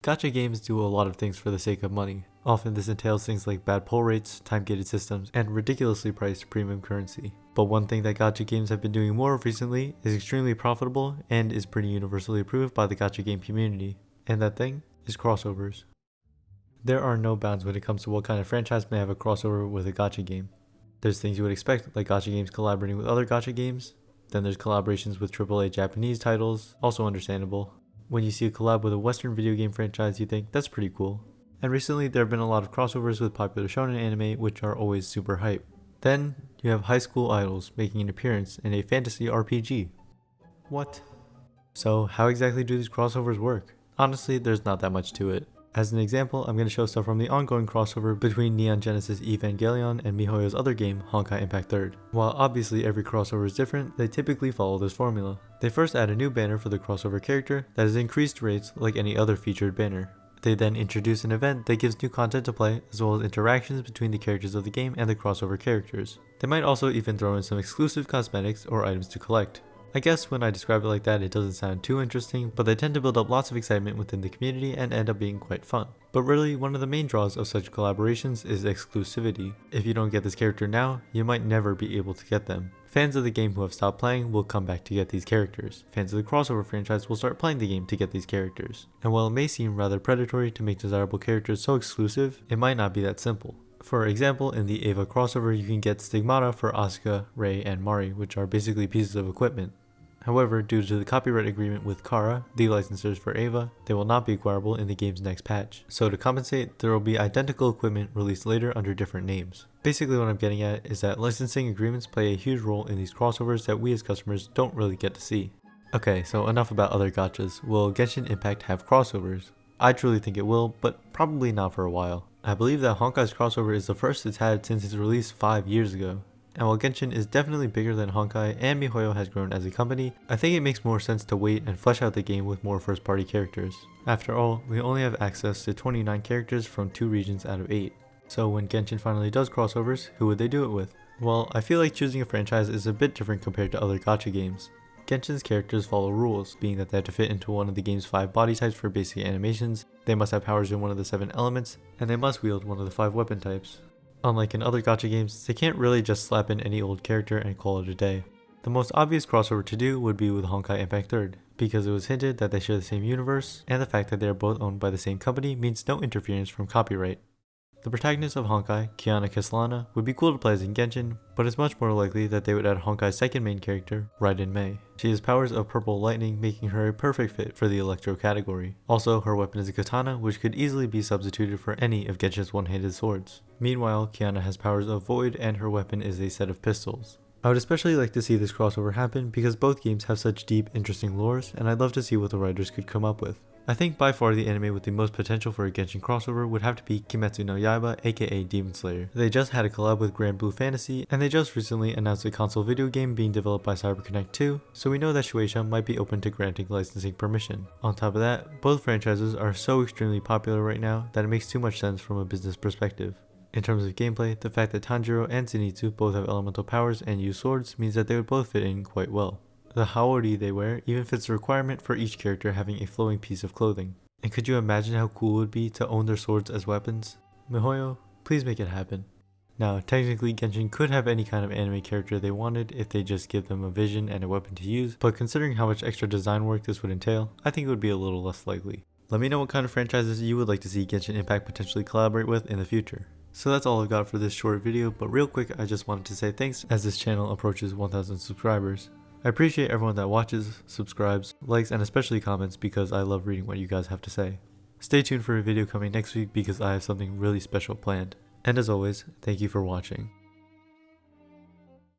Gacha games do a lot of things for the sake of money. Often this entails things like bad pull rates, time-gated systems, and ridiculously priced premium currency. But one thing that gacha games have been doing more of recently is extremely profitable and is pretty universally approved by the gacha game community. And that thing is crossovers. There are no bounds when it comes to what kind of franchise may have a crossover with a gacha game. There's things you would expect, like gacha games collaborating with other gacha games. Then there's collaborations with AAA Japanese titles, also understandable. When you see a collab with a Western video game franchise, you think that's pretty cool. And recently there have been a lot of crossovers with popular shonen anime, which are always super hype. Then you have high school idols making an appearance in a fantasy RPG. What? So how exactly do these crossovers work? Honestly, there's not that much to it. As an example, I'm going to show stuff from the ongoing crossover between Neon Genesis Evangelion and MiHoYo's other game, Honkai Impact 3rd. While obviously every crossover is different, they typically follow this formula. They first add a new banner for the crossover character that has increased rates like any other featured banner. They then introduce an event that gives new content to play, as well as interactions between the characters of the game and the crossover characters. They might also even throw in some exclusive cosmetics or items to collect. I guess when I describe it like that, it doesn't sound too interesting, but they tend to build up lots of excitement within the community and end up being quite fun. But really, one of the main draws of such collaborations is exclusivity. If you don't get this character now, you might never be able to get them. Fans of the game who have stopped playing will come back to get these characters. Fans of the crossover franchise will start playing the game to get these characters. And while it may seem rather predatory to make desirable characters so exclusive, it might not be that simple. For example, in the Eva crossover, you can get Stigmata for Asuka, Rei, and Mari, which are basically pieces of equipment. However, due to the copyright agreement with Kara, the licensors for Eva, they will not be acquirable in the game's next patch. So to compensate, there will be identical equipment released later under different names. Basically what I'm getting at is that licensing agreements play a huge role in these crossovers that we as customers don't really get to see. Okay, so enough about other gachas. Will Genshin Impact have crossovers? I truly think it will, but probably not for a while. I believe that Honkai's crossover is the first it's had since its release 5 years ago. And while Genshin is definitely bigger than Honkai and MiHoYo has grown as a company, I think it makes more sense to wait and flesh out the game with more first party characters. After all, we only have access to 29 characters from 2 regions out of 8. So when Genshin finally does crossovers, who would they do it with? Well, I feel like choosing a franchise is a bit different compared to other gacha games. Genshin's characters follow rules, being that they have to fit into one of the game's 5 body types for basic animations, they must have powers in one of the 7 elements, and they must wield one of the 5 weapon types. Unlike in other gacha games, they can't really just slap in any old character and call it a day. The most obvious crossover to do would be with Honkai Impact 3rd, because it was hinted that they share the same universe, and the fact that they are both owned by the same company means no interference from copyright. The protagonist of Honkai, Kiana Kislana, would be cool to play as in Genshin, but it's much more likely that they would add Honkai's second main character, Raiden Mei. She has powers of purple lightning, making her a perfect fit for the Electro category. Also, her weapon is a katana, which could easily be substituted for any of Genshin's one-handed swords. Meanwhile, Kiana has powers of void and her weapon is a set of pistols. I would especially like to see this crossover happen because both games have such deep, interesting lores, and I'd love to see what the writers could come up with. I think by far the anime with the most potential for a Genshin crossover would have to be Kimetsu no Yaiba, aka Demon Slayer. They just had a collab with Grand Blue Fantasy, and they just recently announced a console video game being developed by CyberConnect 2, so we know that Shueisha might be open to granting licensing permission. On top of that, both franchises are so extremely popular right now that it makes too much sense from a business perspective. In terms of gameplay, the fact that Tanjiro and Zenitsu both have elemental powers and use swords means that they would both fit in quite well. The haori they wear even fits the requirement for each character having a flowing piece of clothing. And could you imagine how cool it would be to own their swords as weapons? MiHoYo, please make it happen. Now, technically Genshin could have any kind of anime character they wanted if they just give them a vision and a weapon to use, but considering how much extra design work this would entail, I think it would be a little less likely. Let me know what kind of franchises you would like to see Genshin Impact potentially collaborate with in the future. So that's all I've got for this short video, but real quick I just wanted to say thanks as this channel approaches 1,000 subscribers. I appreciate everyone that watches, subscribes, likes, and especially comments because I love reading what you guys have to say. Stay tuned for a video coming next week because I have something really special planned. And as always, thank you for watching.